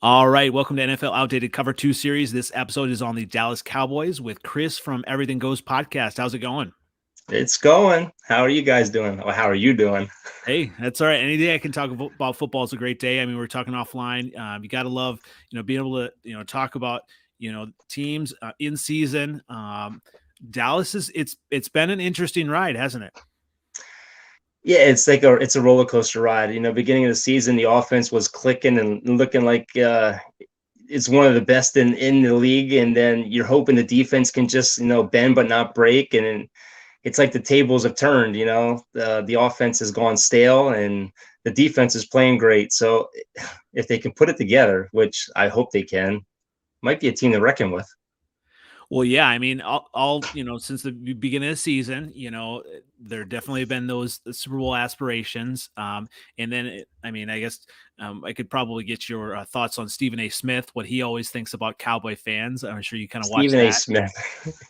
All right, welcome to NFL Outdated Cover 2 series. This episode is on the Dallas Cowboys with Kris from Everything Goes podcast. How's it going? It's going. How are you guys doing? Or how are you doing? Hey, that's all right. Any day I can talk about football is a great day. I mean, we're talking offline. You got to love, being able to, talk about, teams in season. Dallas it's been an interesting ride, hasn't it? Yeah, it's a roller coaster ride. Beginning of the season, the offense was clicking and looking like it's one of the best in the league, and then you're hoping the defense can just bend but not break, and then it's like the tables have turned. The offense has gone stale, and the defense is playing great. So if they can put it together, which I hope they can, might be a team to reckon with. Well, yeah, I mean, all since the beginning of the season, there definitely have been those Super Bowl aspirations. And then, I guess I could probably get your thoughts on Stephen A. Smith, what he always thinks about Cowboy fans. I'm sure you kind of watch Stephen A. that. Smith.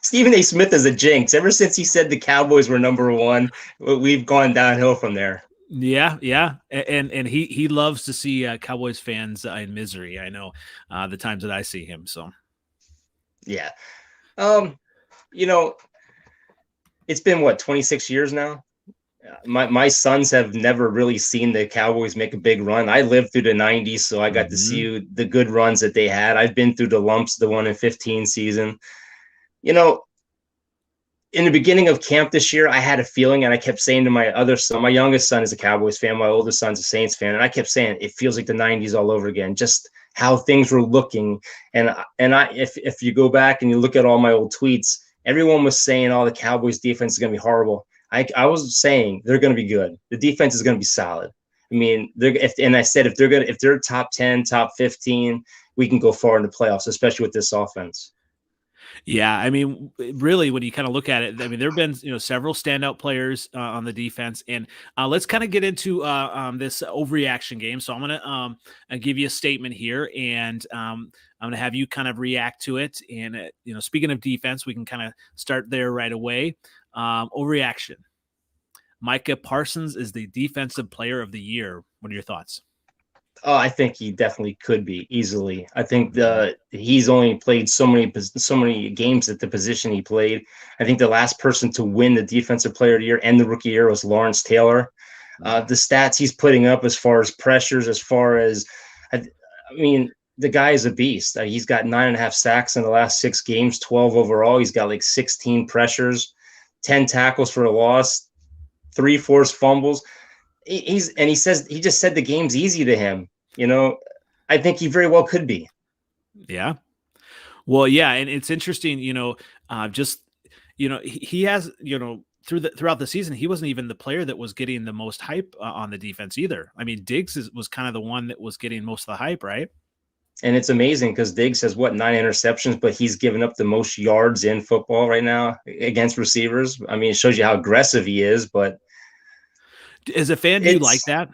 Stephen A. Smith is a jinx. Ever since he said the Cowboys were number one, we've gone downhill from there. Yeah, and he loves to see Cowboys fans in misery. I know the times that I see him. So yeah. Um, you know, it's been what, 26 years now? My sons have never really seen the Cowboys make a big run. I lived through the 90s, so I got to see the good runs that they had. I've been through the lumps, the 1-15 season. You know, in the beginning of camp this year, I had a feeling, and I kept saying to my other son, my youngest son is a Cowboys fan, my oldest son's a Saints fan, and I kept saying it feels like the 90s all over again, just how things were looking. And if you go back and you look at all my old tweets, everyone was saying, "Oh, the Cowboys defense is going to be horrible." I was saying they're going to be good. The defense is going to be solid. I mean, I said if they're top 10, top 15, we can go far in the playoffs, especially with this offense. yeah, I mean, really, when you kind of look at it, I mean, there have been several standout players on the defense, and let's kind of get into this overreaction game. So I'm gonna give you a statement here, and I'm gonna have you kind of react to it. And speaking of defense, we can kind of start there right away. Overreaction. Micah Parsons is the defensive player of the year. What are your thoughts? Oh, I think he definitely could be easily. I think he's only played so many games at the position he played. I think the last person to win the Defensive Player of the Year and the Rookie Year was Lawrence Taylor. The stats he's putting up as far as pressures, I mean, the guy is a beast. He's got 9.5 sacks in the last 6 games, 12 overall. He's got like 16 pressures, 10 tackles for a loss, 3 forced fumbles. He just said the game's easy to him. I think he very well could be. Yeah. Well, yeah, and it's interesting, just he has, throughout the season, he wasn't even the player that was getting the most hype on the defense either. I mean, Diggs was kind of the one that was getting most of the hype, right? And it's amazing because Diggs has 9 interceptions, but he's given up the most yards in football right now against receivers. I mean, it shows you how aggressive he is, but as a fan, do you like that?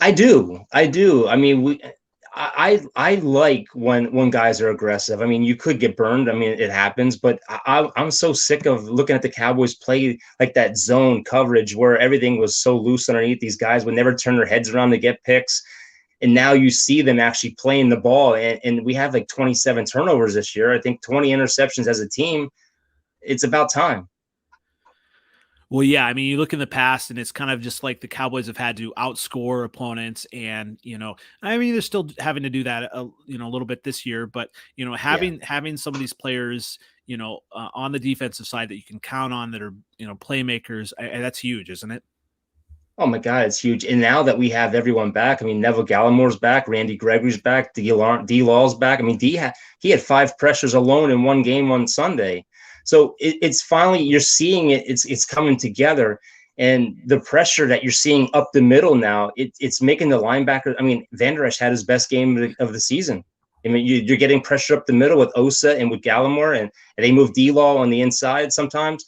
I do. I mean, I like when guys are aggressive. I mean, you could get burned. I mean, it happens, but I'm so sick of looking at the Cowboys play like that zone coverage where everything was so loose underneath. These guys would never turn their heads around to get picks. And now you see them actually playing the ball. And we have like 27 turnovers this year. I think 20 interceptions as a team. It's about time. Well, yeah, I mean, you look in the past, and it's kind of just like the Cowboys have had to outscore opponents, and I mean, they're still having to do that, a little bit this year. But having some of these players, on the defensive side that you can count on that are playmakers, that's huge, isn't it? Oh my God, it's huge. And now that we have everyone back, I mean, Neville Gallimore's back, Randy Gregory's back, D Law's back. I mean, he had 5 pressures alone in one game on Sunday. So it's finally, you're seeing it. It's coming together, and the pressure that you're seeing up the middle now, it's making the linebacker. I mean, Van Der Esch had his best game of the season. I mean, you're getting pressure up the middle with Osa and with Gallimore, and they move D-Law on the inside sometimes.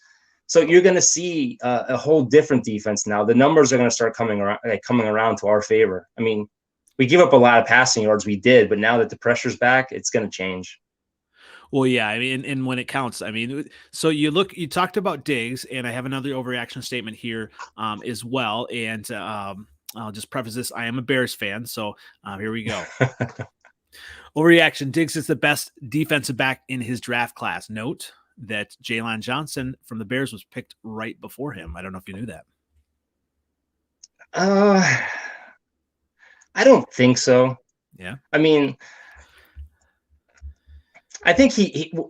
So you're going to see a whole different defense now. The numbers are going to start coming around to our favor. I mean, we give up a lot of passing yards, we did, but now that the pressure's back, it's going to change. Well, yeah, I mean, and when it counts, I mean, so you talked about Diggs, and I have another overreaction statement here as well. And I'll just preface this. I am a Bears fan, so here we go. Overreaction. Diggs is the best defensive back in his draft class. Note that Jaylon Johnson from the Bears was picked right before him. I don't know if you knew that. I don't think so. Yeah. I mean, I think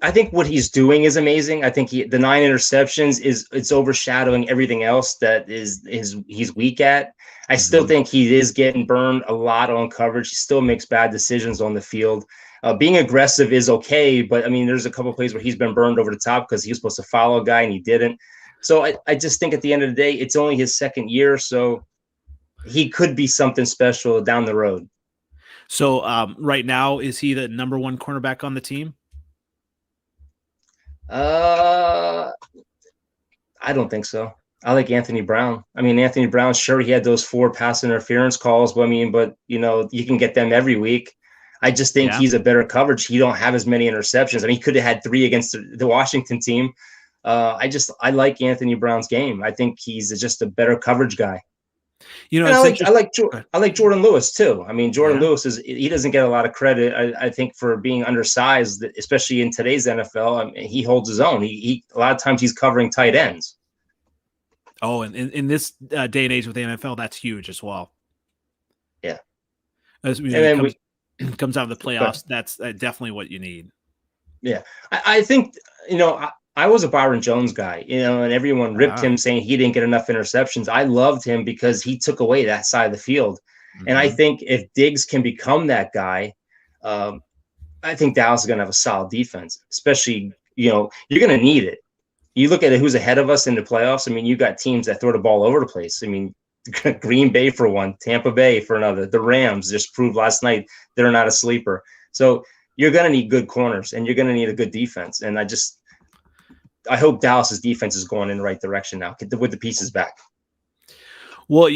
I think what he's doing is amazing. I think the 9 interceptions it's overshadowing everything else that he's weak at. I still think he is getting burned a lot on coverage. He still makes bad decisions on the field. Being aggressive is okay, but I mean, there's a couple of plays where he's been burned over the top because he was supposed to follow a guy and he didn't. So I just think at the end of the day, it's only his second year, so he could be something special down the road. So right now, is he the number 1 cornerback on the team? I don't think so. I like Anthony Brown. I mean, Anthony Brown, sure, he had those 4 pass interference calls, but you can get them every week. I just think he's a better coverage. He don't have as many interceptions. I mean, he could have had 3 against the Washington team. I like Anthony Brown's game. I think he's just a better coverage guy. I like Jordan Lewis too. I mean, Jordan Lewis he doesn't get a lot of credit. I think for being undersized, especially in today's NFL. I mean, he holds his own. He a lot of times he's covering tight ends. Oh, and in this day and age with the NFL, that's huge as well. Yeah, comes out of the playoffs. That's definitely what you need. Yeah, I think I was a Byron Jones guy, and everyone ripped him saying he didn't get enough interceptions. I loved him because he took away that side of the field. And I think if Diggs can become that guy, I think Dallas is going to have a solid defense, especially, you're going to need it. You look at who's ahead of us in the playoffs. I mean, you got teams that throw the ball over the place. I mean, Green Bay for one, Tampa Bay for another. The Rams just proved last night they're not a sleeper. So you're going to need good corners and you're going to need a good defense. And I hope Dallas's defense is going in the right direction now with the pieces back. Well,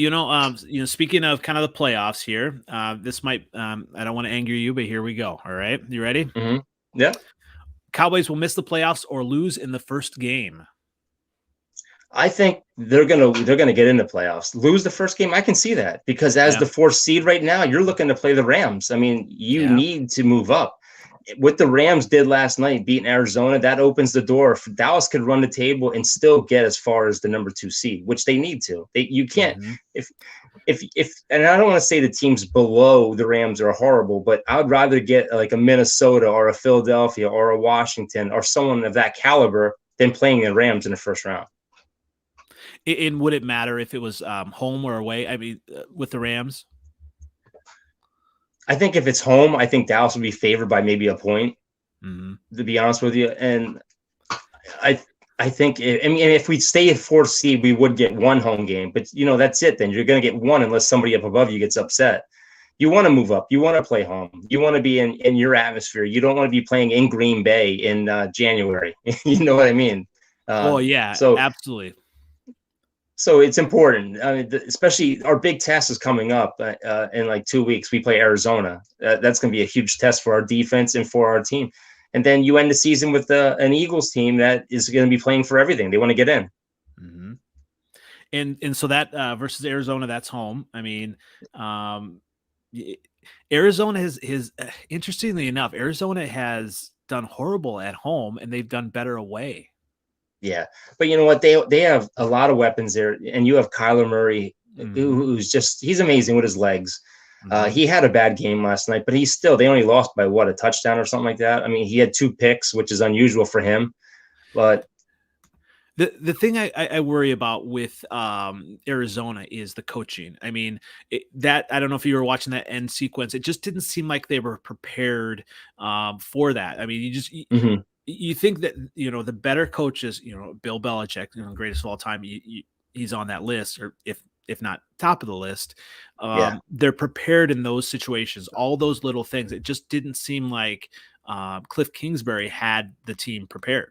speaking of kind of the playoffs here, this might, I don't want to anger you, but here we go. All right. You ready? Mm-hmm. Yeah. Cowboys will miss the playoffs or lose in the first game. I think they're gonna get into playoffs. Lose the first game, I can see that because as the 4th seed right now, you're looking to play the Rams. I mean, you need to move up. What the Rams did last night, beating Arizona, that opens the door. Dallas could run the table and still get as far as the number 2 seed, which they need to. You can't if and I don't want to say the teams below the Rams are horrible, but I would rather get like a Minnesota or a Philadelphia or a Washington or someone of that caliber than playing the Rams in the first round. And would it matter if it was home or away? I mean, with the Rams? I think if it's home, I think Dallas would be favored by maybe a point, to be honest with you. And I think if we stay at 4th seed, we would get 1 home game. But, that's it. Then you're going to get 1 unless somebody up above you gets upset. You want to move up. You want to play home. You want to be in your atmosphere. You don't want to be playing in Green Bay in January. You know what I mean? So absolutely. So it's important. I mean, especially our big test is coming up in like 2 weeks. We play Arizona. That's going to be a huge test for our defense and for our team. And then you end the season with an Eagles team that is going to be playing for everything. They want to get in. Mm-hmm. And so that versus Arizona, that's home. I mean, Arizona has interestingly enough, Arizona has done horrible at home and they've done better away. Yeah, but you know what? They have a lot of weapons there, and you have Kyler Murray, who's he's amazing with his legs. He had a bad game last night, but they only lost by a touchdown or something like that. I mean, he had 2 picks, which is unusual for him. But the thing I worry about with Arizona is the coaching. I mean, I don't know if you were watching that end sequence. It just didn't seem like they were prepared for that. I mean, you think that, the better coaches, Bill Belichick, greatest of all time, he's on that list, or if not top of the list. They're prepared in those situations, all those little things. It just didn't seem like Cliff Kingsbury had the team prepared.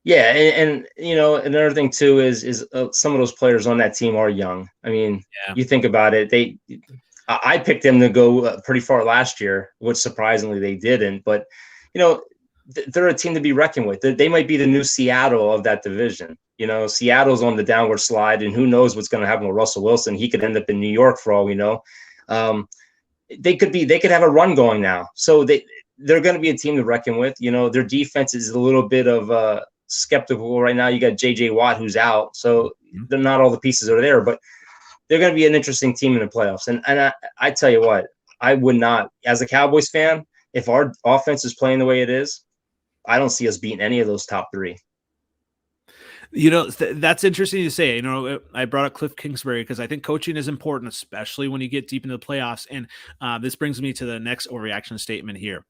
Yeah, and another thing too is some of those players on that team are young. I mean, you think about it, I picked them to go pretty far last year, which surprisingly they didn't. But they're a team to be reckoned with. They might be the new Seattle of that division. Seattle's on the downward slide, and who knows what's going to happen with Russell Wilson. He could end up in New York for all we know. They could have a run going now. So they're going to be a team to reckon with. Their defense is a little bit of skeptical right now. You got JJ Watt who's out, so they're not all the pieces are there, but they're going to be an interesting team in the playoffs. And I tell you what, I would not, as a Cowboys fan, if our offense is playing the way it is, I don't see us beating any of those top three. That's interesting to say. I brought up Cliff Kingsbury because I think coaching is important, especially when you get deep into the playoffs. And this brings me to the next overreaction statement here.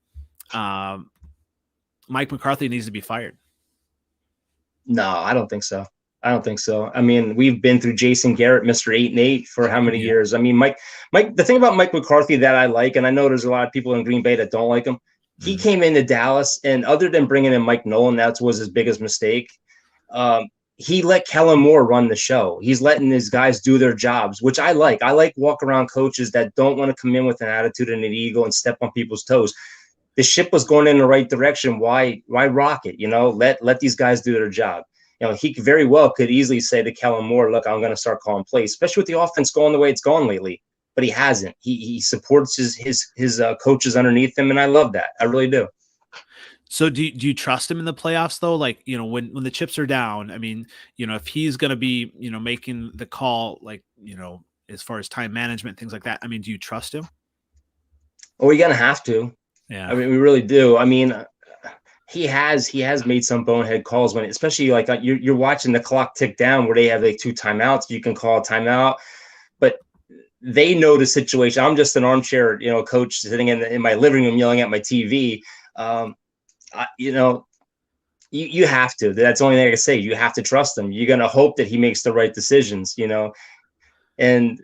Mike McCarthy needs to be fired. No, I don't think so. I mean, we've been through Jason Garrett, Mr. 8-8 for how many years? I mean, Mike, the thing about Mike McCarthy that I like, and I know there's a lot of people in Green Bay that don't like him. He came into Dallas, and other than bringing in Mike Nolan, that was his biggest mistake. He let Kellen Moore run the show. He's letting his guys do their jobs, which I like. I like walk-around coaches that don't want to come in with an attitude and an ego and step on people's toes. The ship was going in the right direction. Why rock it? Let these guys do their job. He very well could easily say to Kellen Moore, look, I'm going to start calling plays, especially with the offense going the way it's gone lately. But he hasn't. He supports his coaches underneath him, and I love that. I really do. So do you trust him in the playoffs though? Like, when the chips are down, I mean, if he's going to be, making the call, like, as far as time management, things like that. I mean, do you trust him? Oh, we're going to have to. Yeah. I mean, we really do. I mean, he has made some bonehead calls when, especially like you're watching the clock tick down where they have like 2 timeouts. You can call a timeout, but they know the situation. I'm just an armchair, coach sitting in my living room yelling at my TV. You have to. That's the only thing I can say. You have to trust him. You're going to hope that he makes the right decisions, and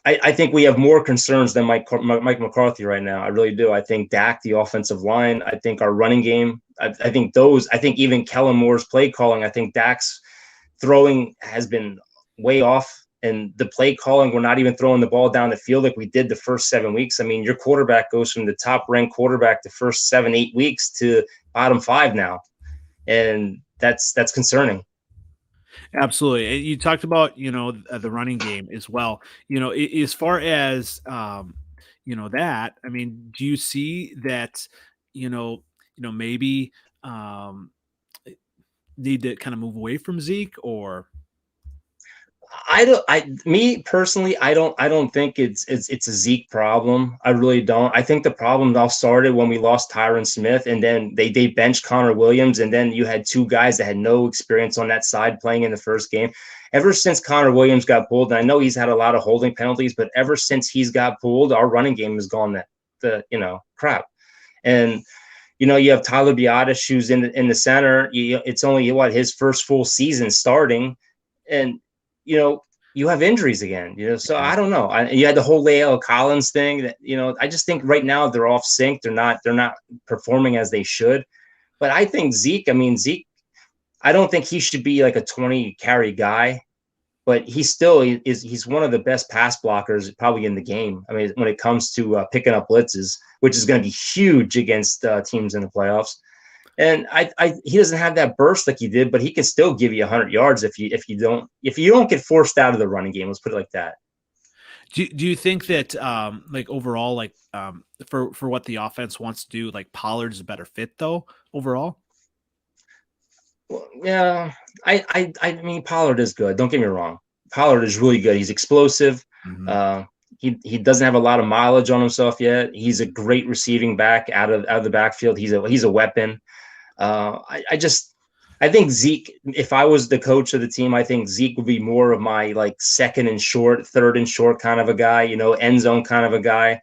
I think we have more concerns than Mike McCarthy right now. I really do. I think Dak, the offensive line, I think our running game, I think even Kellen Moore's play calling, I think Dak's throwing has been way off. And the play calling, we're not even throwing the ball down the field like we did the first 7 weeks. I mean, your quarterback goes from the top ranked quarterback the first 7-8 weeks to bottom 5 now. And that's concerning. Absolutely. You talked about, the running game as well. As far as, that, I mean, do you see that, maybe need to kind of move away from Zeke, or? Me personally, I don't think it's a Zeke problem. I really don't. I think the problem all started when we lost Tyron Smith, and then they benched Connor Williams, and then you had 2 guys that had no experience on that side playing in the first game. Ever since Connor Williams got pulled, and I know he's had a lot of holding penalties, but ever since he's got pulled, our running game has gone crap. And you have Tyler Biadasz who's in the center. It's only his first full season starting, and you have injuries again, so I don't know. You had the whole Lael Collins thing that, I just think right now they're off sync. They're not performing as they should. But I think Zeke, I don't think he should be like a 20 carry guy, but he's one of the best pass blockers probably in the game. I mean, when it comes to picking up blitzes, which is going to be huge against teams in the playoffs. And he doesn't have that burst like he did, but he can still give you 100 yards if you don't get forced out of the running game. Let's put it like that. Do you think that like overall, like for what the offense wants to do, like Pollard's a better fit though overall? Well, yeah, I mean Pollard is good. Don't get me wrong. Pollard is really good. He's explosive. Mm-hmm. He doesn't have a lot of mileage on himself yet. He's a great receiving back out of the backfield. He's a weapon. I think Zeke, if I was the coach of the team, I think Zeke would be more of my like second and short, third and short kind of a guy, end zone kind of a guy.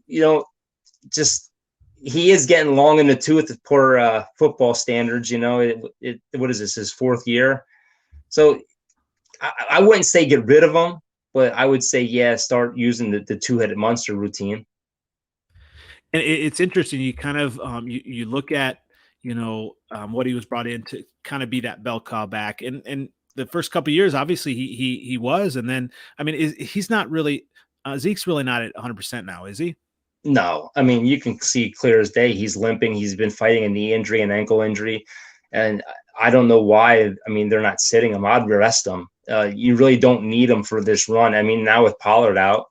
He is getting long in the tooth for football standards. What is this, his 4th year? So I wouldn't say get rid of him, but I would say, start using the 2-headed monster routine. And it's interesting. You kind of you look at what he was brought in to kind of be that bell cow back, and the first couple of years, obviously he was, and then I mean he's not really Zeke's really not at 100% now, is he? No, I mean, you can see clear as day. He's limping. He's been fighting a knee injury, an ankle injury. And I don't know why. I mean, they're not sitting him. I'd rest him. You really don't need him for this run. I mean, now with Pollard out,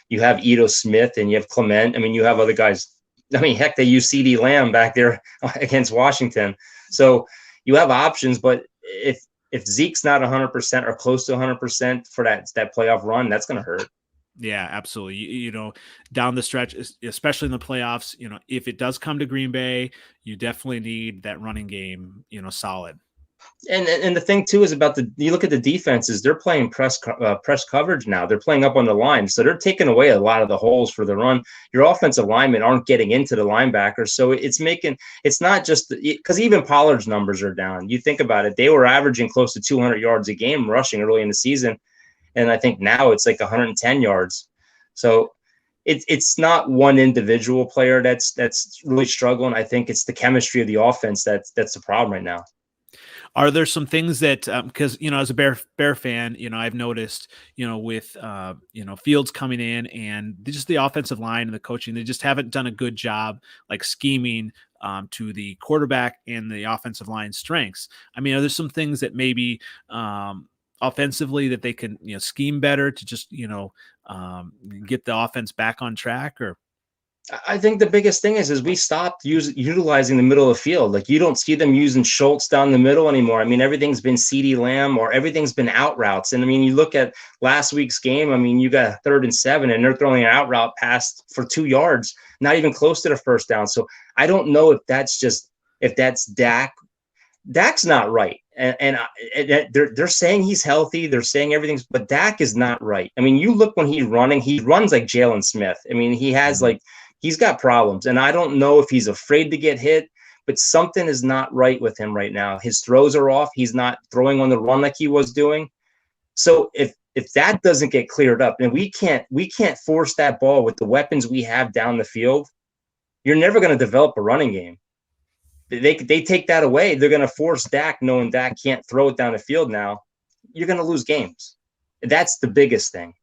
you have Ito Smith and you have Clement. I mean, you have other guys. I mean, heck, they use CD Lamb back there against Washington. So you have options, but if Zeke's not 100% or close to 100% for that playoff run, that's going to hurt. Yeah, absolutely. Down the stretch, especially in the playoffs, if it does come to Green Bay, you definitely need that running game, solid. And the thing too is about you look at the defenses, they're playing press coverage now. They're playing up on the line. So they're taking away a lot of the holes for the run. Your offensive linemen aren't getting into the linebackers. So it's not just because even Pollard's numbers are down. You think about it, they were averaging close to 200 yards a game rushing early in the season. And I think now it's like 110 yards. So it's not one individual player that's really struggling. I think it's the chemistry of the offense that's the problem right now. Are there some things that, because, as a Bear fan, I've noticed, with, Fields coming in and just the offensive line and the coaching, they just haven't done a good job, like scheming to the quarterback and the offensive line strengths. I mean, are there some things that maybe offensively that they can, scheme better to just, get the offense back on track? Or I think the biggest thing is we stopped utilizing the middle of the field. Like you don't see them using Schultz down the middle anymore. I mean, everything's been CD Lamb or everything's been out routes. And I mean, you look at last week's game. I mean, you got a 3rd and 7 and they're throwing an out route pass for 2 yards, not even close to the first down. So I don't know if that's Dak. Dak's not right. And they're saying he's healthy. They're saying everything's, but Dak is not right. I mean, you look when he's running, he runs like Jalen Smith. I mean, he has he's got problems, and I don't know if he's afraid to get hit, but something is not right with him right now. His throws are off. He's not throwing on the run like he was doing. So if that doesn't get cleared up, and we can't force that ball with the weapons we have down the field, you're never going to develop a running game. They take that away. They're going to force Dak, knowing Dak can't throw it down the field now. You're going to lose games. That's the biggest thing.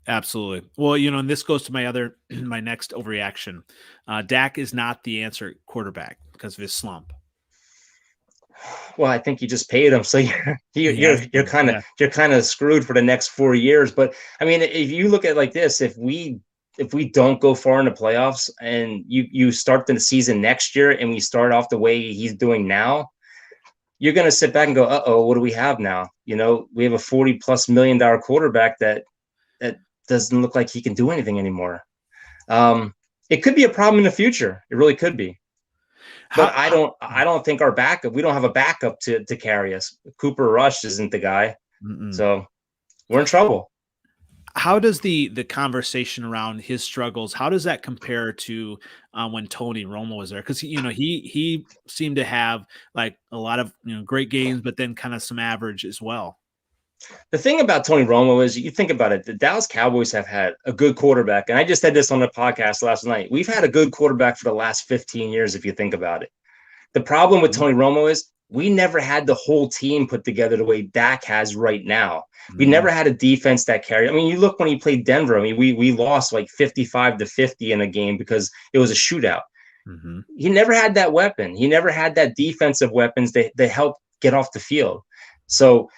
Absolutely. Well, and this goes to my next overreaction. Dak is not the answer quarterback because of his slump. Well, I think you just paid him, so you're kind of screwed for the next 4 years. But I mean, if you look at it like this, if we don't go far in the playoffs and you start the season next year and we start off the way he's doing now, you're going to sit back and go, uh-oh, what do we have now? We have a $40+ million quarterback that doesn't look like he can do anything anymore. It could be a problem in the future. It really could be. But I don't think we don't have a backup to carry us. Cooper Rush isn't the guy. So we're in trouble. How does the conversation around his struggles, how does that compare to when Tony Romo was there? Because he seemed to have like a lot of great games, but then kind of some average as well. The thing about Tony Romo is, you think about it, the Dallas Cowboys have had a good quarterback. And I just said this on the podcast last night. We've had a good quarterback for the last 15 years, if you think about it. The problem with Tony Romo is we never had the whole team put together the way Dak has right now. We never had a defense that carried. I mean, you look when he played Denver. I mean, we lost like 55-50 in a game because it was a shootout. He never had that weapon. He never had that defensive weapons that help get off the field. So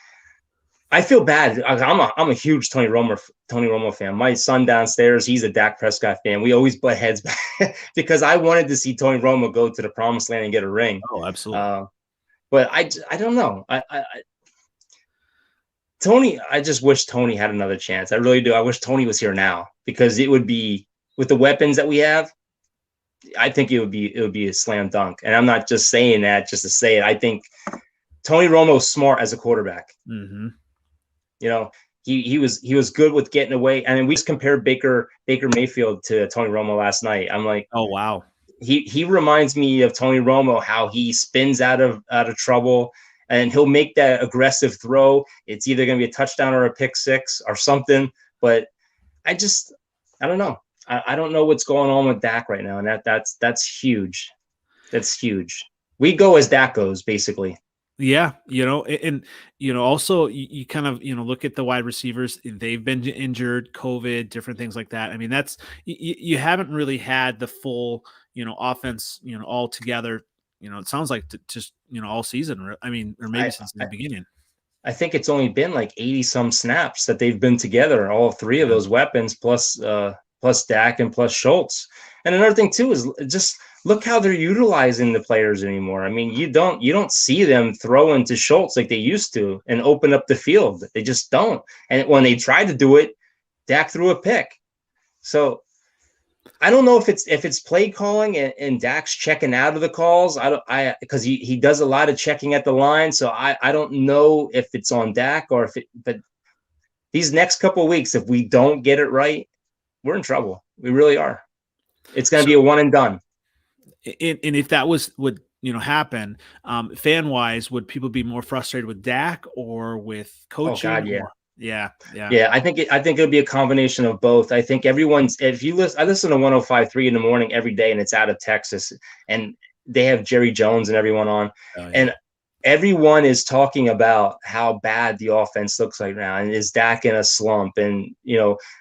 I feel bad. I'm a huge Tony Romo fan. My son downstairs, he's a Dak Prescott fan. We always butt heads back because I wanted to see Tony Romo go to the promised land and get a ring. Oh, absolutely. But I don't know. Tony, I just wish Tony had another chance. I really do. I wish Tony was here now because it would be, with the weapons that we have, I think it would be a slam dunk. And I'm not just saying that just to say it. I think Tony Romo's smart as a quarterback. He was good with getting away. I mean, we just compared Baker Mayfield to Tony Romo last night. I'm like, oh wow. He reminds me of Tony Romo, how he spins out of trouble and he'll make that aggressive throw. It's either going to be a touchdown or a pick six or something. But I don't know. I don't know what's going on with Dak right now, and that's huge. That's huge. We go as Dak goes, basically. Yeah, and also you kind of look at the wide receivers. They've been injured, COVID, different things like that. I mean, that's you haven't really had the full offense all together. It sounds like just all season. I mean, or maybe I, since the beginning. I think it's only been like 80 some snaps that they've been together, all three of Yeah. those weapons, plus Dak and plus Schultz. And another thing too is just look how they're utilizing the players anymore. I mean, you don't see them throwing to Schultz like they used to and open up the field. They just don't. And when they tried to do it, Dak threw a pick. So I don't know if it's play calling and Dak's checking out of the calls. Because he does a lot of checking at the line, so I don't know if it's on Dak or but these next couple of weeks, if we don't get it right, we're in trouble. We really are. It's going to be a one and done. And if that would happen, fan wise, would people be more frustrated with Dak or with coaching? Oh God, yeah. Yeah. I think it'll be a combination of both. I think everyone's if you listen, I listen to 105.3 in the morning every day, and it's out of Texas, and they have Jerry Jones and everyone on, and everyone is talking about how bad the offense looks like now, and is Dak in a slump? And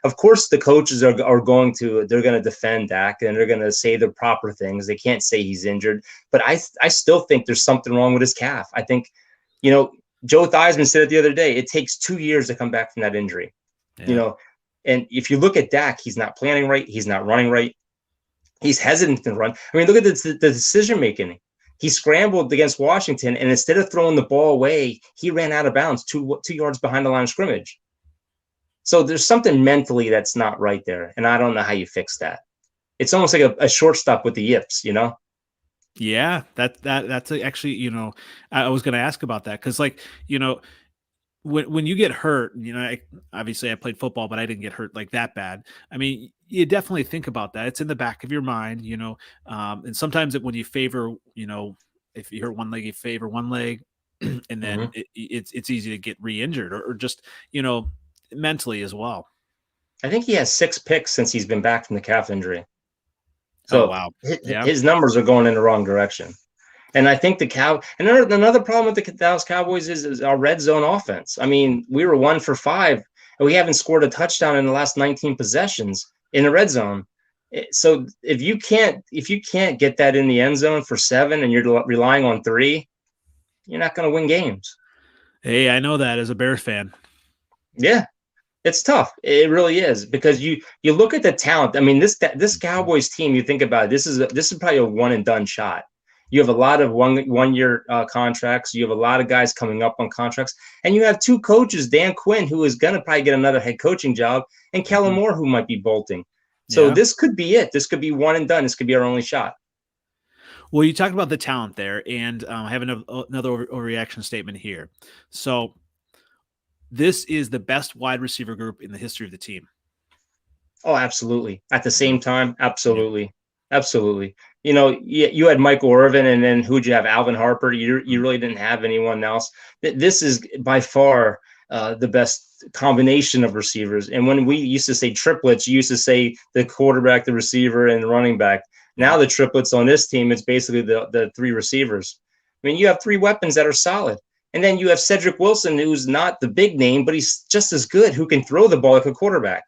of course, the coaches are going to defend Dak, and they're going to say the proper things. They can't say he's injured, but I still think there's something wrong with his calf. I think, Joe Theismann said it the other day. It takes 2 years to come back from that injury. Yeah. And if you look at Dak, he's not planning right. He's not running right. He's hesitant to run. I mean, look at the decision making. He scrambled against Washington, and instead of throwing the ball away, he ran out of bounds 2 yards behind the line of scrimmage. So there's something mentally that's not right there, and I don't know how you fix that. It's almost like a shortstop with the yips, Yeah, that's actually, I was going to ask about that because, like, when you get hurt, obviously I played football, but I didn't get hurt like that bad. I mean, you definitely think about that. It's in the back of your mind, and sometimes when you favor, if you hurt one leg, you favor one leg, and then it's easy to get re-injured or just, mentally as well. I think he has 6 picks since he's been back from the calf injury. Oh, So wow. Yeah. his numbers are going in the wrong direction. And I think another problem with the Dallas Cowboys is our red zone offense. I mean, we were 1 for 5, and we haven't scored a touchdown in the last 19 possessions in the red zone. So if you can't get that in the end zone for 7, and you're relying on 3, you're not going to win games. Hey, I know that as a Bears fan. Yeah. It's tough. It really is, because you look at the talent. I mean, this Cowboys team, you think about it, this is probably a one and done shot. You have a lot of one year contracts. You have a lot of guys coming up on contracts, and you have 2 coaches, Dan Quinn, who is going to probably get another head coaching job, and Kellen Moore, who might be bolting. So this could be it. This could be one and done. This could be our only shot. Well, you talked about the talent there, and I have another overreaction statement here. So this is the best wide receiver group in the history of the team. Oh, absolutely. At the same time, absolutely. Yeah. Absolutely. You had Michael Irvin, and then who'd you have? Alvin Harper. You really didn't have anyone else. This is by far the best combination of receivers. And when we used to say triplets, you used to say the quarterback, the receiver, and the running back. Now the triplets on this team, it's basically the 3 receivers. I mean, you have 3 weapons that are solid. And then you have Cedric Wilson, who's not the big name, but he's just as good, who can throw the ball like a quarterback.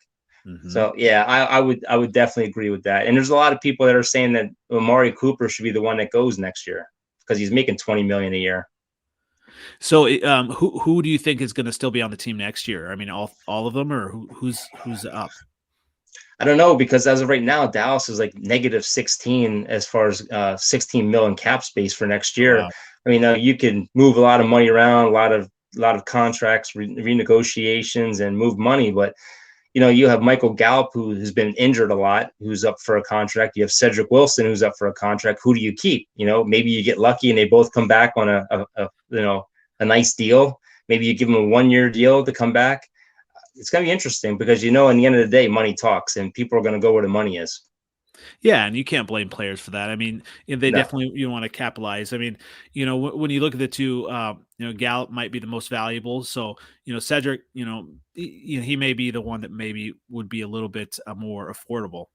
So, yeah, I would definitely agree with that. And there's a lot of people that are saying that Amari Cooper should be the one that goes next year because he's making $20 million a year. So, who do you think is going to still be on the team next year? I mean, all of them, or who's up? I don't know, because as of right now, Dallas is like negative 16 as far as 16 million cap space for next year. Wow. I mean, you can move a lot of money around, a lot of contracts, renegotiations, and move money. But you have Michael Gallup, who has been injured a lot, who's up for a contract. You have Cedric Wilson, who's up for a contract. Who do you keep? Maybe you get lucky and they both come back on a nice deal. Maybe you give them a 1-year deal to come back. It's going to be interesting because, in the end of the day, money talks, and people are going to go where the money is. Yeah, and you can't blame players for that. I mean, they definitely want to capitalize. I mean, when you look at the 2, Gallup might be the most valuable. So, Cedric, he may be the one that maybe would be a little bit more affordable.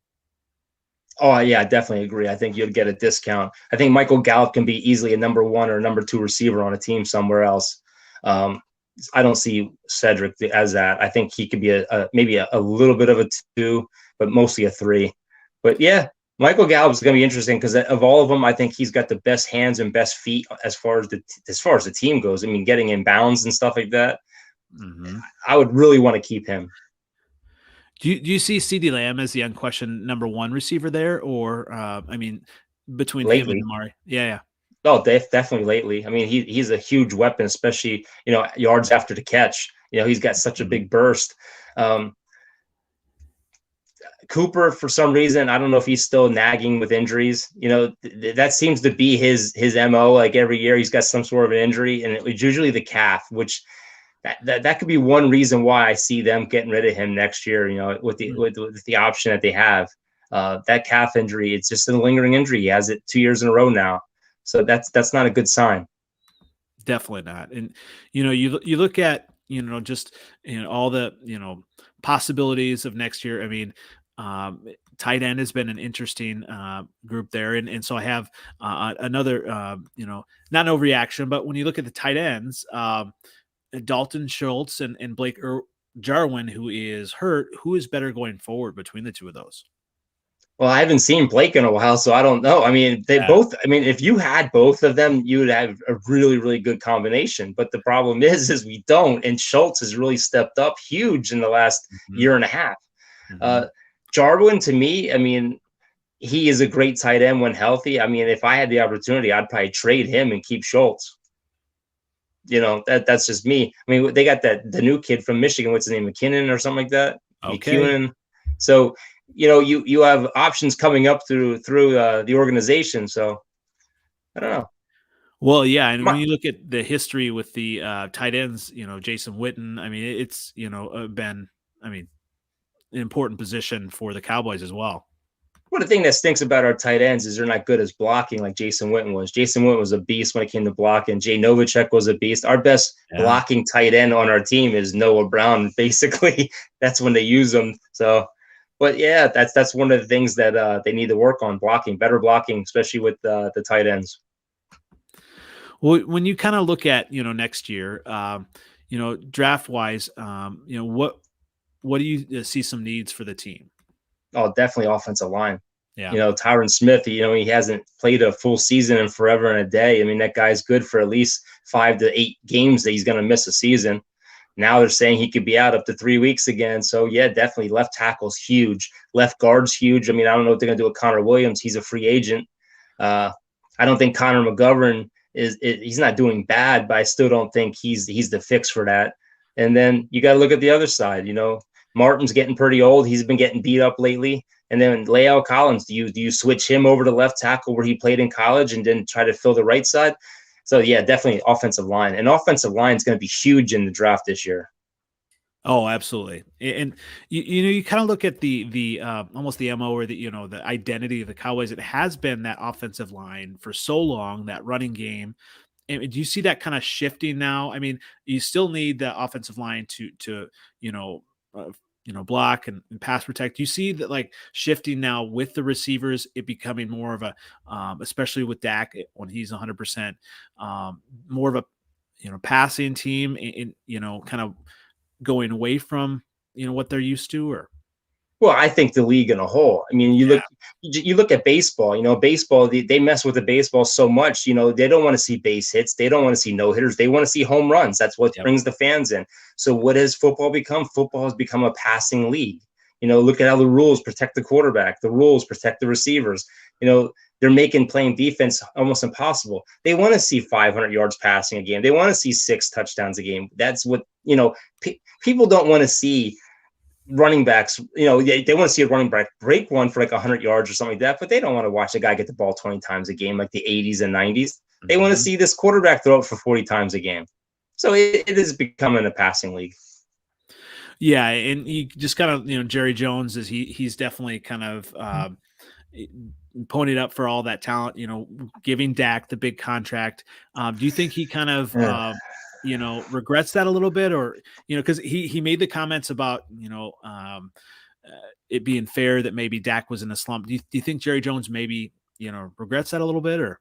Oh yeah, I definitely agree. I think you'd get a discount. I think Michael Gallup can be easily a number 1 or number 2 receiver on a team somewhere else. I don't see Cedric as that. I think he could be maybe a little bit of a 2, but mostly a 3. But yeah, Michael Gallup is going to be interesting because of all of them, I think he's got the best hands and best feet as far as the team goes. I mean, getting in bounds and stuff like that. Mm-hmm. I would really want to keep him. Do you see CeeDee Lamb as the unquestioned number 1 receiver there, or I mean, between him and Amari? Yeah. Oh, definitely lately. I mean, he's a huge weapon, especially yards after the catch. He's got such a big burst. Cooper, for some reason, I don't know if he's still nagging with injuries. That seems to be his MO. Like every year, he's got some sort of an injury, and it's usually the calf, which that could be one reason why I see them getting rid of him next year. With the option that they have, that calf injury, it's just a lingering injury. He has it 2 years in a row now, so that's not a good sign. Definitely not. And you look at just all the possibilities of next year. I mean, tight end has been an interesting group there, and so I have another not an overreaction, but when you look at the tight ends, Dalton, Schultz, and Blake Jarwin, who is hurt, who is better going forward between the two of those? Well, I haven't seen Blake in a while, so I don't know. I mean, both. I mean, if you had both of them, you would have a really, really good combination. But the problem is we don't. And Schultz has really stepped up huge in the last year and a half. Jarwin, to me, I mean, he is a great tight end when healthy. I mean, if I had the opportunity, I'd probably trade him and keep Schultz. That's just me. I mean, they got the new kid from Michigan. What's his name? McKinnon or something like that. Okay. McKinnon. So, you have options coming up through the organization. So I don't know. Well, yeah. And when you look at the history with the tight ends, Jason Witten, I mean, it's, been, I mean, an important position for the Cowboys as well. Well, the thing that stinks about our tight ends is they're not good as blocking like Jason Witten was. Jason Witten was a beast when it came to blocking. Jay Novacek was a beast. Our best blocking tight end on our team is Noah Brown. Basically, that's when they use him. So, but yeah, that's one of the things that they need to work on, better blocking, especially with the tight ends. Well, when you kind of look at next year, draft wise, what do you see some needs for the team? Oh, definitely offensive line. Yeah. Tyron Smith, he hasn't played a full season in forever and a day. I mean, that guy's good for at least 5 to 8 games that he's going to miss a season. Now they're saying he could be out up to 3 weeks again. So, yeah, definitely left tackle's huge. Left guard's huge. I mean, I don't know what they're going to do with Connor Williams. He's a free agent. I don't think Connor McGovern he's not doing bad, but I still don't think he's the fix for that. And then you got to look at the other side. Martin's getting pretty old. He's been getting beat up lately. And then La'el Collins, do you switch him over to left tackle where he played in college and then try to fill the right side? So, yeah, definitely offensive line. And offensive line is going to be huge in the draft this year. Oh, absolutely. And you kind of look at the almost the MO or the identity of the Cowboys. It has been that offensive line for so long, that running game. And do you see that kind of shifting now? I mean, you still need the offensive line to block and pass protect. You see that like shifting now with the receivers, it becoming more of a, especially with Dak when he's 100%, more of a passing team, and kind of going away from what they're used to, or. Well, I think the league in a whole. I mean, you look at baseball. Baseball, they mess with the baseball so much. They don't want to see base hits. They don't want to see no hitters. They want to see home runs. That's what brings the fans in. So what has football become? Football has become a passing league. Look at how the rules protect the quarterback. The rules protect the receivers. They're making playing defense almost impossible. They want to see 500 yards passing a game. They want to see 6 touchdowns a game. That's what people don't want to see. Running backs, they want to see a running back break one for like 100 yards or something like that, but they don't want to watch a guy get the ball 20 times a game like the 80s and 90s. They want to see this quarterback throw it for 40 times a game. So it is becoming a passing league. Yeah, and you just kind of, Jerry Jones he's definitely kind of ponied up for all that talent, giving Dak the big contract. Do you think he kind of regrets that a little bit, or because he made the comments about it being fair that maybe Dak was in a slump. Do you think Jerry Jones maybe, regrets that a little bit, or?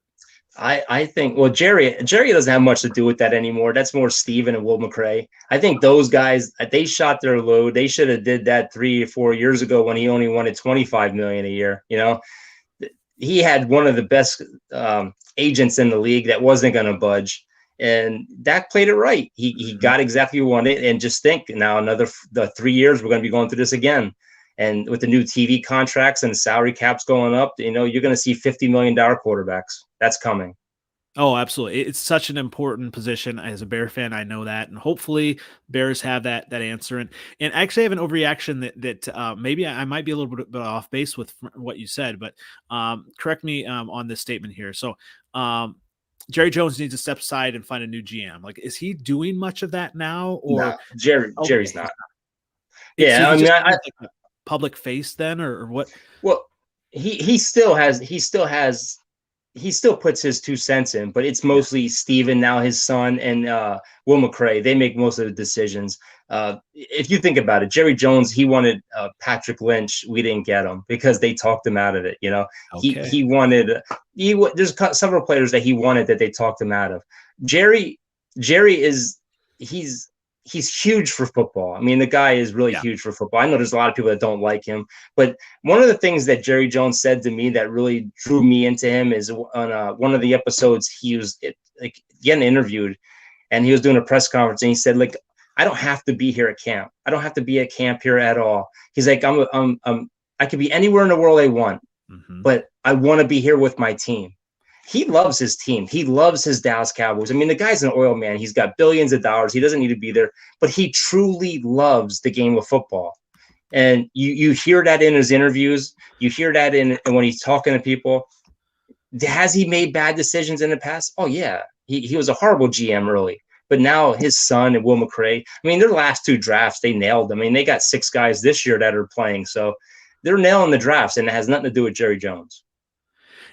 I think, well, Jerry doesn't have much to do with that anymore. That's more Steven and Will McRae. I think those guys, they shot their load. They should have did that 3 or 4 years ago when he only wanted $25 million a year. He had one of the best agents in the league that wasn't going to budge, and Dak played it right. He got exactly what he wanted, and just think now the 3 years we're going to be going through this again. And with the new TV contracts and salary caps going up, you're going to see $50 million quarterbacks. That's coming. Oh, absolutely. It's such an important position. As a Bear fan, I know that. And hopefully Bears have that answer. And actually I have an overreaction that maybe I might be a little bit off base with what you said, but correct me on this statement here. So Jerry Jones needs to step aside and find a new GM. Like, is he doing much of that now? Or no, Jerry's not. Yeah, so I mean, like a public face then, or what? Well, he still puts his 2 cents in, but it's mostly Steven, now his son, and Will McRae. They make most of the decisions. If you think about it, Jerry Jones, he wanted Patrick Lynch. We didn't get him because they talked him out of it. Okay. He wanted. There's several players that he wanted that they talked him out of. Jerry is he's huge for football. I mean, the guy is really huge for football. I know there's a lot of people that don't like him, but one of the things that Jerry Jones said to me that really drew me into him is on one of the episodes, he was getting interviewed, and he was doing a press conference, and he said, like, I don't have to be here at camp. I don't have to be at camp here at all. He's like, I could be anywhere in the world I want, but I want to be here with my team. He loves his team. He loves his Dallas Cowboys. I mean, the guy's an oil man. He's got billions of dollars. He doesn't need to be there, but he truly loves the game of football. And you hear that in his interviews. You hear that when he's talking to people. Has he made bad decisions in the past? Oh, yeah. He was a horrible GM early. But now his son and Will McRae, I mean, their last 2 drafts, they nailed them. I mean, they got 6 guys this year that are playing. So they're nailing the drafts, and it has nothing to do with Jerry Jones.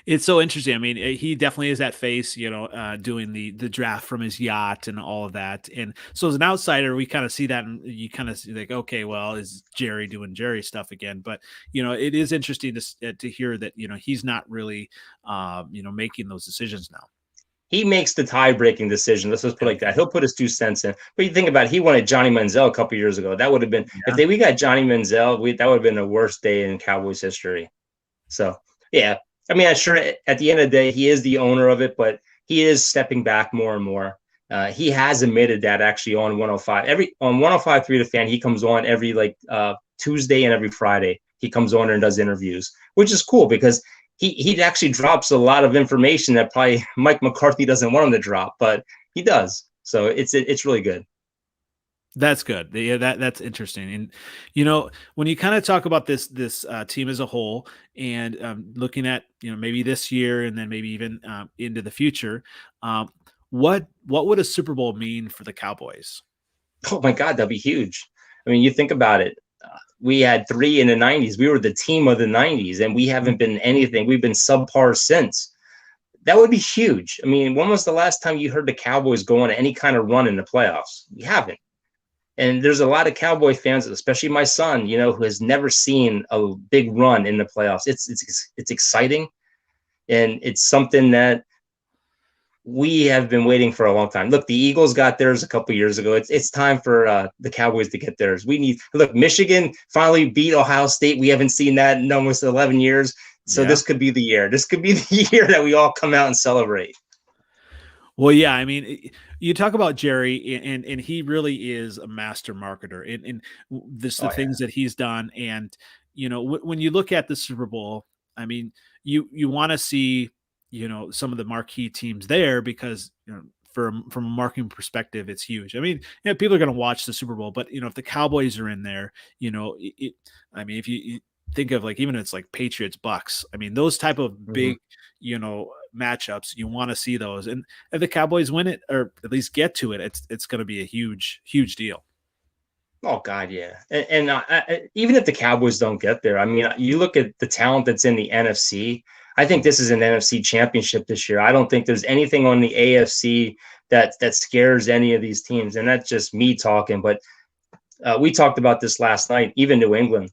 It's so interesting. I mean, he definitely is that face, doing the draft from his yacht and all of that. And so as an outsider, we kind of see that, and you kind of see like, okay, well, is Jerry doing Jerry stuff again? But, it is interesting to hear that, he's not really, making those decisions now. He makes the tie-breaking decision. Let's just put it like that. He'll put his 2 cents in. But you think about it, he wanted Johnny Manziel a couple years ago. That would have been, if we got Johnny Manziel, that would have been the worst day in Cowboys history. So, yeah. I mean, I'm sure at the end of the day, he is the owner of it, but he is stepping back more and more. He has admitted that actually on 105. On 105.3 The Fan, he comes on every Tuesday and every Friday. He comes on and does interviews, which is cool because he actually drops a lot of information that probably Mike McCarthy doesn't want him to drop, but he does. So it's really good. That's good. Yeah, that's interesting. And when you kind of talk about this team as a whole, and looking at maybe this year and then maybe even into the future, what would a Super Bowl mean for the Cowboys? Oh my God, that'd be huge. I mean, you think about it. We had 3 in the 90s. We were the team of the 90s, and we haven't been anything. We've been subpar since. That would be huge. I mean, when was the last time you heard the Cowboys go on any kind of run in the playoffs? We haven't. And there's a lot of Cowboy fans, especially my son, who has never seen a big run in the playoffs. It's exciting, and it's something that we have been waiting for a long time. Look, the Eagles got theirs a couple years ago. It's time for the Cowboys to get theirs. Michigan finally beat Ohio State. We haven't seen that in almost 11 years. So This could be the year. This could be the year that we all come out and celebrate. Well, yeah, I mean, you talk about Jerry, and he really is a master marketer, and the things that he's done. And when you look at the Super Bowl, I mean, you want to see some of the marquee teams there because from a marketing perspective, it's huge. I mean, people are going to watch the Super Bowl, but if the Cowboys are in there, I mean, if you think of even if it's like Patriots Bucks, I mean, those type of big matchups, you want to see those. And if the Cowboys win it, or at least get to it, it's going to be a huge deal. Oh God, yeah. And even if the Cowboys don't get there, I mean, you look at the talent that's in the NFC. I think this is an NFC championship this year. I don't think there's anything on the AFC that scares any of these teams. And that's just me talking, but we talked about this last night, even New England.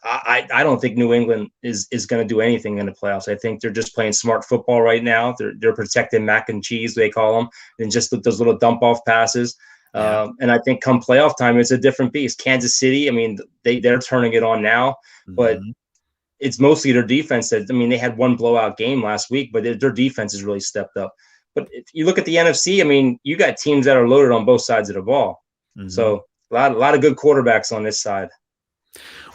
I don't think New England is going to do anything in the playoffs. I think they're just playing smart football right now. They're protecting mac and cheese, they call them, and just those little dump off passes. Yeah. And I think come playoff time, it's a different beast. Kansas City, I mean, they're turning it on now, but it's mostly their defense. That, I mean, they had one blowout game last week, but their defense has really stepped up. But if you look at the NFC, I mean, you got teams that are loaded on both sides of the ball. So a lot of good quarterbacks on this side.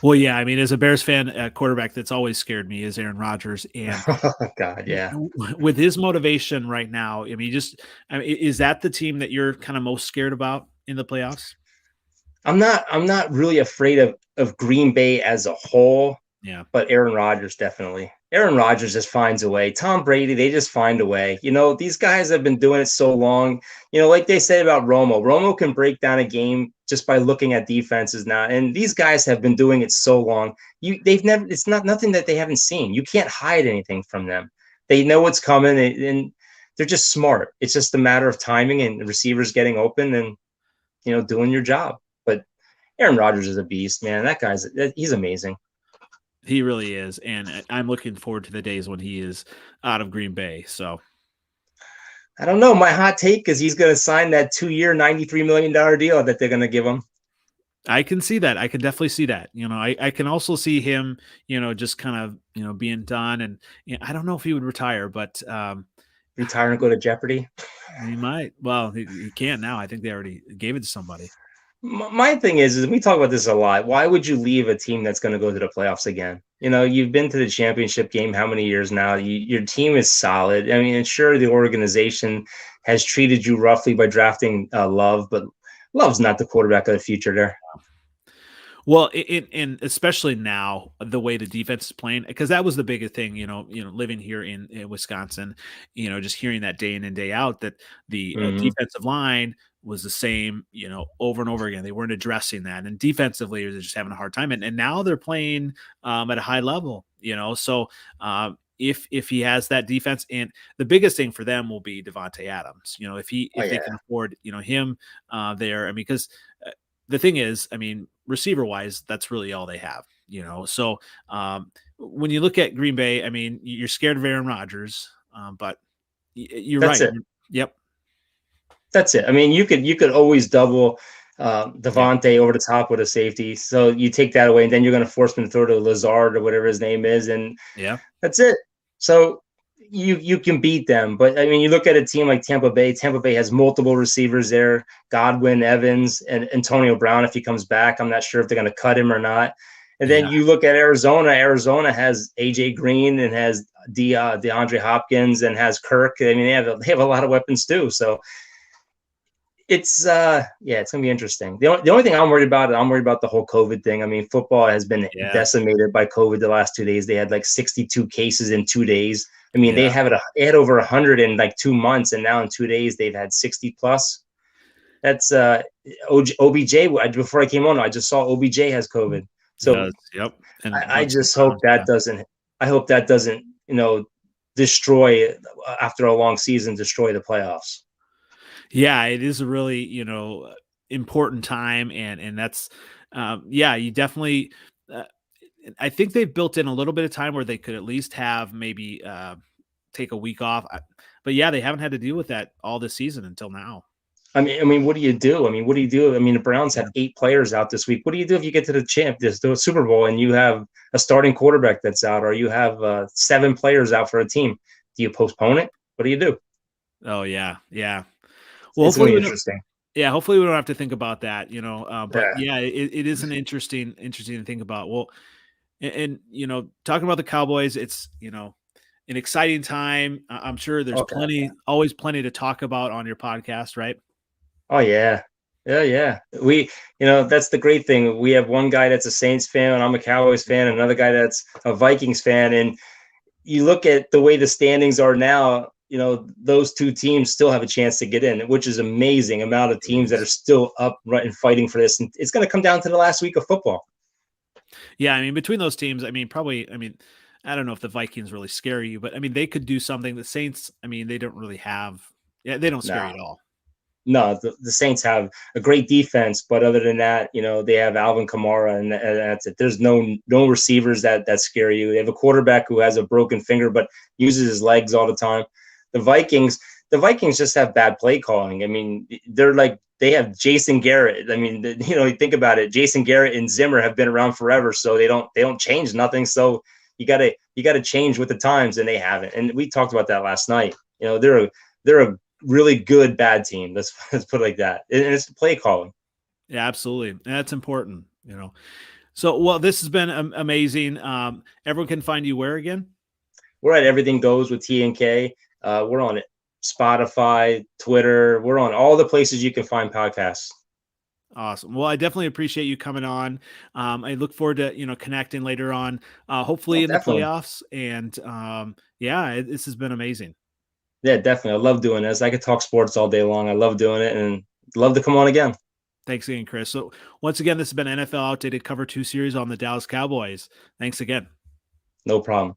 Well, yeah, I mean, as a Bears fan, quarterback that's always scared me is Aaron Rodgers, and oh God, yeah. With his motivation right now, I mean, is that the team that you're kind of most scared about in the playoffs? I'm not really afraid of Green Bay as a whole. Yeah, but Aaron Rodgers definitely. Aaron Rodgers just finds a way. Tom Brady, they just find a way. You know, these guys have been doing it so long. You know, like they say about Romo. Romo can break down a game just by looking at defenses now. And these guys have been doing it so long. It's nothing that they haven't seen. You can't hide anything from them. They know what's coming, and they're just smart. It's just a matter of timing and the receivers getting open and, you know, doing your job. But Aaron Rodgers is a beast, man. He's amazing. He really is, and I'm looking forward to the days when he is out of Green Bay. So I don't know. My hot take is he's going to sign that 2-year, $93 million deal that they're going to give him. I can see that. I can definitely see that. You know, I can also see him, you know, just kind of, you know, being done. And you know, I don't know if he would retire, but retire and go to Jeopardy. He might. Well, he can now. I think they already gave it to somebody. My thing is we talk about this a lot. Why would you leave a team that's going to go to the playoffs again? You know, you've been to the championship game how many years now? Your team is solid. I mean, and sure, the organization has treated you roughly by drafting Love, but Love's not the quarterback of the future there. Well, and especially now, the way the defense is playing, because that was the biggest thing, you know, living here in Wisconsin, you know, just hearing that day in and day out that the defensive line was the same, you know, over and over again. They weren't addressing that, and defensively, they're just having a hard time. And now they're playing at a high level, you know. So if he has that defense, and the biggest thing for them will be Devontae Adams, you know, if they can afford, you know, him there. I mean, because the thing is, I mean, receiver wise, that's really all they have, you know. So when you look at Green Bay, I mean, you're scared of Aaron Rodgers, but you're right. Yep. That's it. I mean, you could always double Devontae over the top with a safety. So you take that away, and then you're going to force him to throw to Lazard or whatever his name is, and that's it. So you can beat them. But I mean, you look at a team like Tampa Bay. Tampa Bay has multiple receivers there: Godwin, Evans, and Antonio Brown. If he comes back, I'm not sure if they're going to cut him or not. And then you look at Arizona. Arizona has AJ Green and has DeAndre Hopkins and has Kirk. I mean, they have a lot of weapons too. So it's it's gonna be interesting. The only thing I'm worried about the whole COVID thing. I mean, football has been decimated by COVID the last 2 days. They had like 62 cases in 2 days. I mean, they had over 100 in like 2 months, and now in 2 days they've had 60 plus. That's OBJ. Before I came on, I just saw OBJ has COVID. So and I just hope that doesn't. I hope that doesn't, you know, destroy after a long season, destroy the playoffs. Yeah, it is a really, you know, important time, and that's you definitely. I think they've built in a little bit of time where they could at least have maybe take a week off, but they haven't had to deal with that all this season until now. I mean, what do you do? I mean, the Browns have 8 players out this week. What do you do if you get to the Super Bowl and you have a starting quarterback that's out, or you have 7 players out for a team? Do you postpone it? What do you do? Oh yeah. Well, it's really interesting. Yeah, hopefully we don't have to think about that, you know. But it is an interesting to think about. Well, and you know, talking about the Cowboys, it's, you know, an exciting time. I'm sure there's always plenty to talk about on your podcast, right? Oh yeah. We, you know, that's the great thing. We have one guy that's a Saints fan, and I'm a Cowboys fan, and another guy that's a Vikings fan. And you look at the way the standings are now, you know, those 2 teams still have a chance to get in, which is amazing amount of teams that are still up right and fighting for this. And it's going to come down to the last week of football. Yeah, I mean, between those teams, I mean, I don't know if the Vikings really scare you, but I mean, they could do something. The Saints, I mean, they don't really have, they don't scare you at all. No, the Saints have a great defense, but other than that, they have Alvin Kamara, and that's it. There's no receivers that scare you. They have a quarterback who has a broken finger, but uses his legs all the time. The Vikings just have bad play calling. I mean, they have Jason Garrett. I mean, you think about it. Jason Garrett and Zimmer have been around forever, so they don't change nothing. So you gotta change with the times, and they haven't. And we talked about that last night. They're a really good bad team. Let's put it like that. And it's the play calling. Yeah, absolutely. And that's important. So, well, this has been amazing. Everyone can find you where again? We're at Everything Goes with T&K. We're on Spotify, Twitter. We're on all the places you can find podcasts. Awesome. Well, I definitely appreciate you coming on. I look forward to, connecting later on, hopefully in definitely. the playoffs. And this has been amazing. Yeah, definitely. I love doing this. I could talk sports all day long. I love doing it and love to come on again. Thanks again, Kris. So once again, this has been NFL Outdated Cover 2 series on the Dallas Cowboys. Thanks again. No problem.